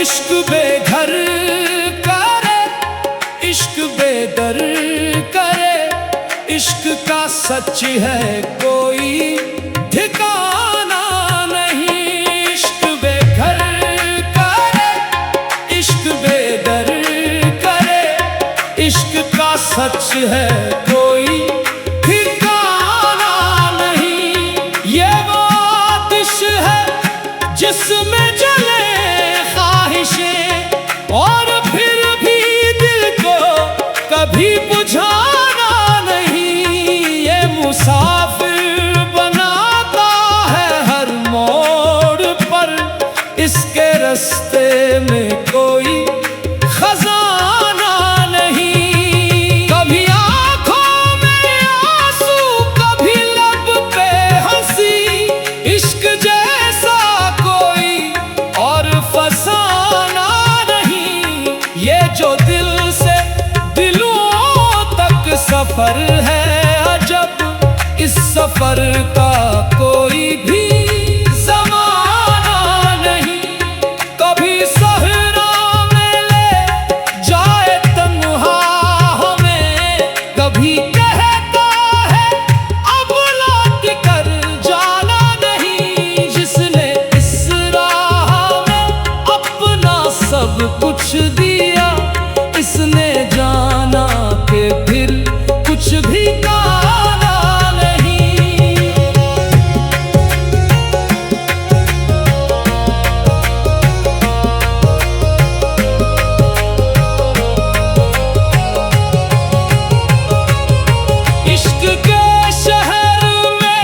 इश्क बेघर करे, इश्क बेदर करे, इश्क का सच है कोई ठिकाना नहीं। इश्क बेघर करे, इश्क बेदर करे, इश्क का सच है कोई ठिकाना नहीं। ये वो आतिश है जिसमें जले और फिर भी दिल को कभी बुझाना नहीं। ये मुसाफिर बनाता है हर मोड़ पर, इसके रास्ते में कोई खजाना नहीं। कभी आंखों में आंसू, कभी लब पे हंसी, इश्क जैसा कोई और फसाना नहीं। ये जो दिल से दिलों तक सफर है अजब, इस सफर का कोई भी ज़माना नहीं। कभी सहरा में ले जाए तन्हा हमें, कभी कहता है अब लौट कर जाना नहीं। जिसने इस राह में अपना सब कुछ दिया, इसने जाना कि फिर कुछ भी काना नहीं। इश्क के शहर में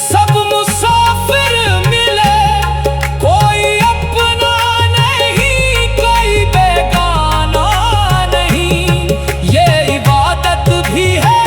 सब मुसाफिर मिले, कोई अपना नहीं, कोई बेगाना नहीं। ये इबादत भी है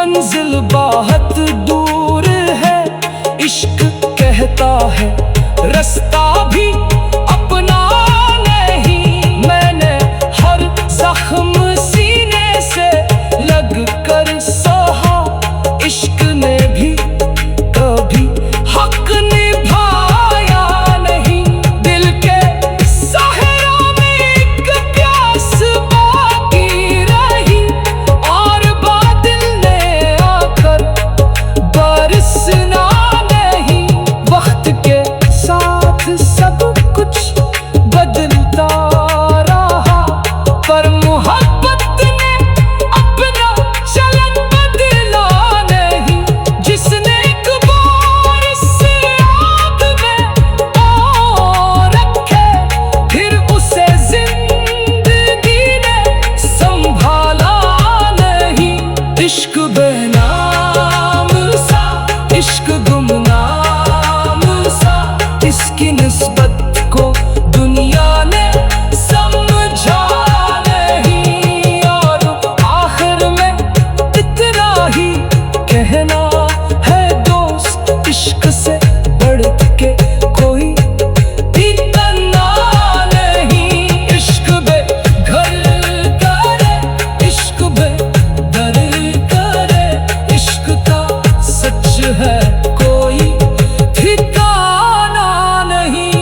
मंजिल बहुत दूर है, इश्क कहता है रास्ता भी अपना नहीं। मैंने हर जख्म सीने से लग कर सहा, इश्क ने भी कभी हक निभाया नहीं। दिल के सहरा में एक प्यास बाकी रही, और बादल ने आकर बरसना नहीं। वक्त के साथ सब कुछ बदलता रहा, पर मोहब्बत ने अपना चलन बदला नहीं। जिसने एक बार इस आग में पाँव रखे, फिर उसे जिंदगी ने संभाला नहीं। इश्क बेनाम सा, इश्क गुमनाम सा, इसकी निस्बत को दुनिया ने समझा नहीं। और आखिर में इतना ही कहना है दोस्त, इश्क से बढ़ के कोई भी तन्ना नहीं। इश्क बेघर करे, इश्क बेदर करे, इश्क का सच है कोई ठिकाना नहीं।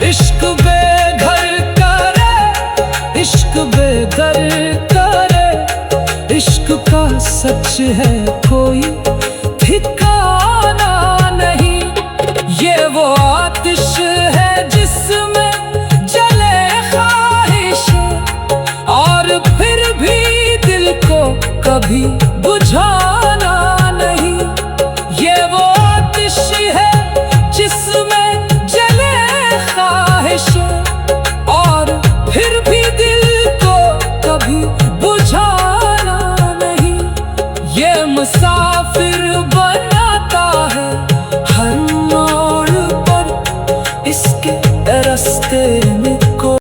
इश्क बेघर करे, इश्क बेदर करे, इश्क का सच है कोई ठिकाना नहीं। ये वो आतिश है जिसमें जले ख्वाहिशें, और फिर भी दिल को कभी बुझाना नहीं। ये वो आतिश है जिसमें जले ख्वाहिशें, और फिर भी दिल को कभी बुझाना नहीं। ये मुसाफिर बनाता है हर मोड़ पर, इसके रास्ते में को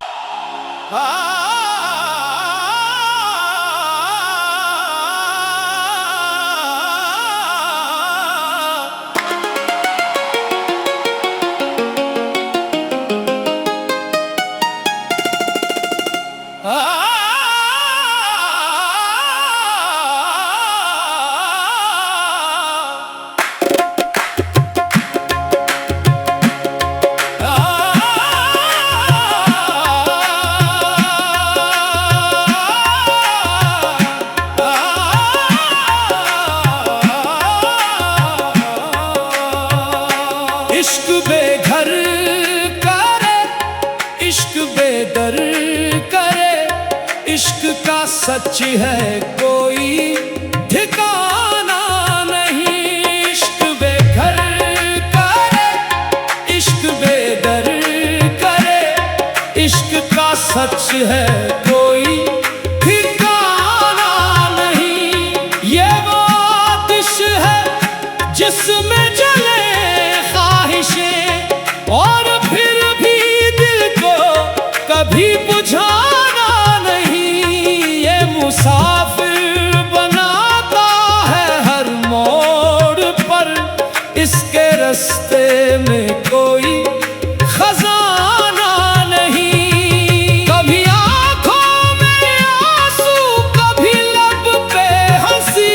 इश्क बेघर करे, इश्क बेदर करे, इश्क का सच है कोई ठिकाना नहीं। इश्क बेघर करे, इश्क बेदर करे, इश्क का सच है कोई ठिकाना नहीं। ये वो आतिश है जिसमें जले ख्वाहिशें, और फिर भी दिल को कभी बुझाना नहीं। ये मुसाफिर बनाता है हर मोड़ पर, इसके रास्ते में कोई खजाना नहीं। कभी आंखों में आंसू, कभी लब पे हंसी,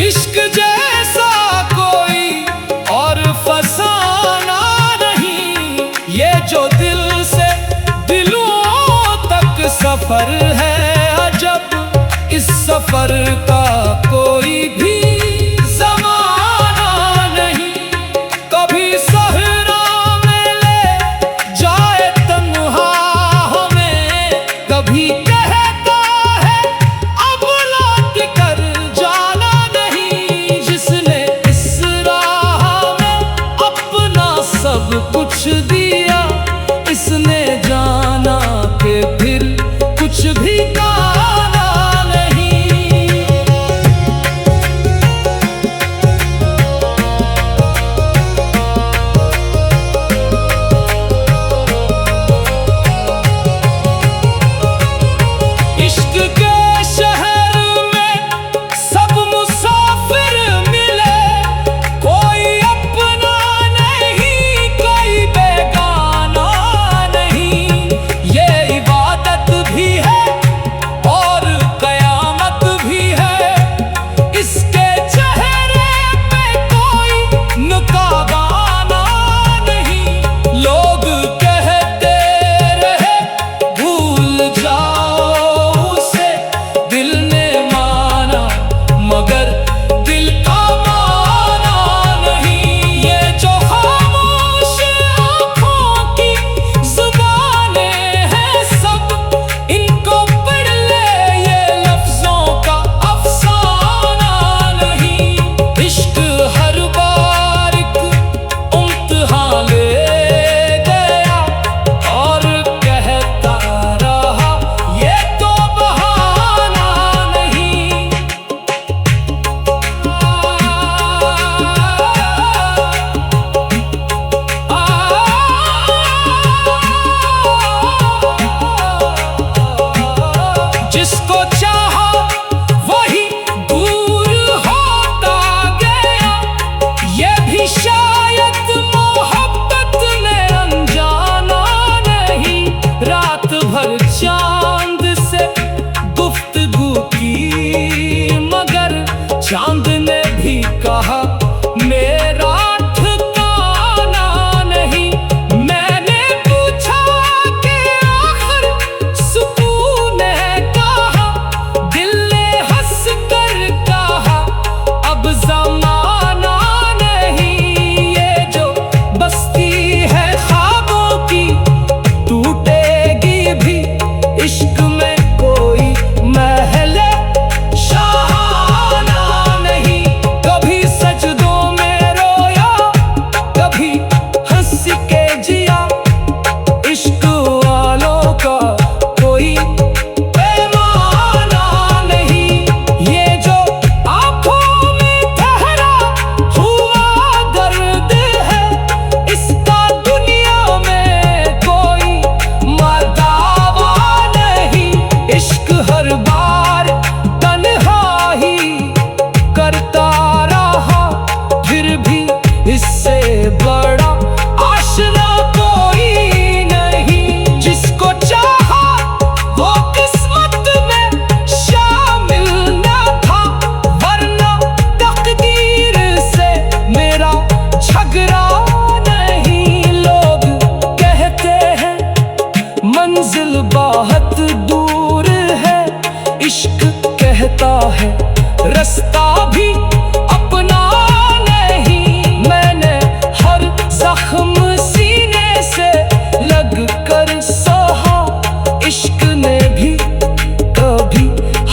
इश्क जैसा कोई और फसाना नहीं। ये जो दिल से दिलों तक सफर है अजब, इस सफर का कोई भी ज़माना नहीं। कभी सहरा में ले जाए तन्हा हमें, कभी कहता है अब लौट कर जाना नहीं। जिसने इस राह में अपना सब कुछ दिया, इसने जाना कि फिर कुछ भी गाना नहीं। राहत दूर है। इश्क कहता है रास्ता भी अपना नहीं। मैंने हर जख्म सीने से लग कर सहा। इश्क ने भी कभी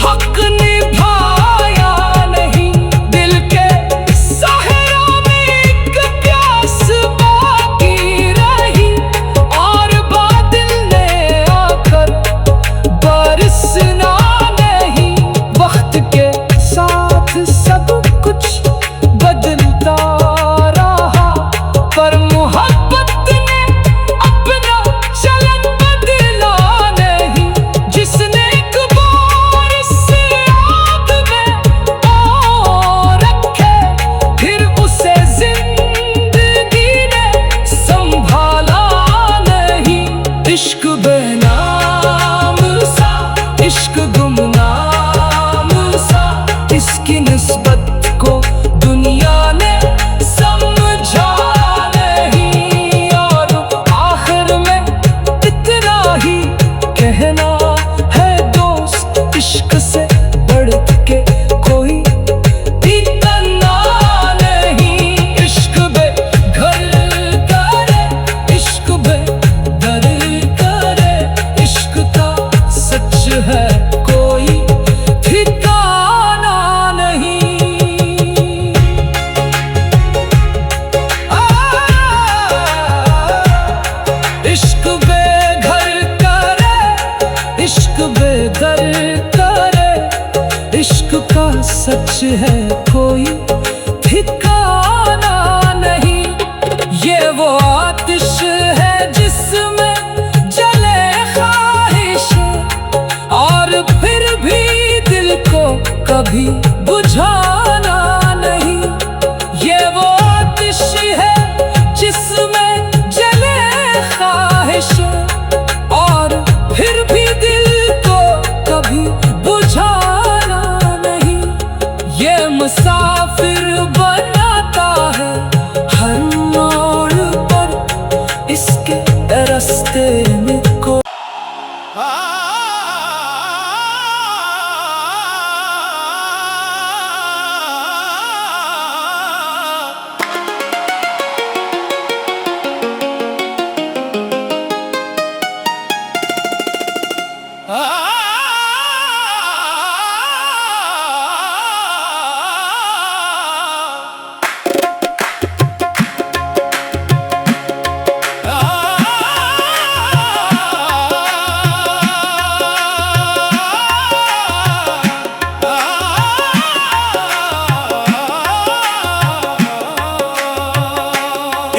हक निभाया नहीं। दिल के सहरा में एक प्यास बाकी रही और बादल ने आकर बरसना नहीं। वक्त के साथ सब कुछ बदलता रहा, पर मोहब्बत ने अपना चलन बदला नहीं। जिसने एक बार इस आग में पाँव रखे, फिर उसे जिंदगी ने संभाला नहीं। इश्क बेनाम सा, इश्क गुमनाम सा, इसकी निस्बत को दुनिया ने समझा नहीं। और आखिर में इतना ही कहना है दोस्त, इश्क से बढ़ के कोई भी तन्ना नहीं। इश्क बेघर करे, इश्क बेदर करे, इश्क का सच है कोई ठिकाना नहीं। इश्क बेघर करे, इश्क बेदर करे, इश्क का सच है कोई ठिकाना नहीं। ये वो आतिश है जिसमें जले ख्वाहिश, और फिर भी दिल को कभी बुझाना नहीं। ये वो आतिश है जिसमें जले ख्वाहिश, और फिर भी दिल को कभी बुझाना नहीं। ये मुसाफिर बनाता है हर मोड़ पर, इसके रास्ते में को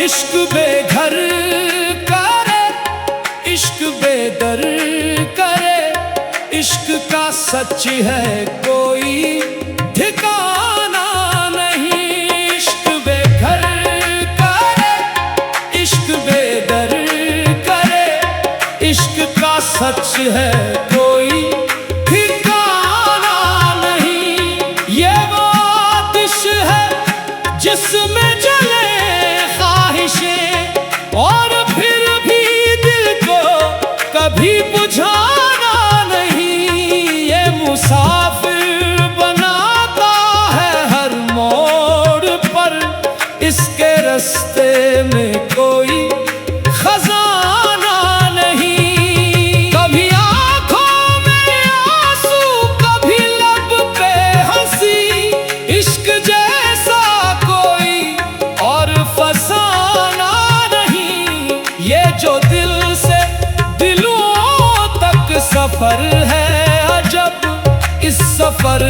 इश्क बेघर करे, इश्क बेदर करे, इश्क का सच है कोई ठिकाना नहीं। इश्क बेघर करे, इश्क बेदर करे, इश्क का सच है कोई ठिकाना नहीं। ये वो आतिश है जिसमें जले ख्वाहिशें, और फिर भी दिल को कभी बुझाना नहीं। ये मुसाफिर बनाता है हर मोड़ पर, इसके रास्ते में कोई खजाना नहीं। कभी आंखों में आंसू, कभी लब पे हंसी, इश्क जैसा कोई और फसाना नहीं। ये जो दिल से दिलों तक सफर है अजब, इस सफर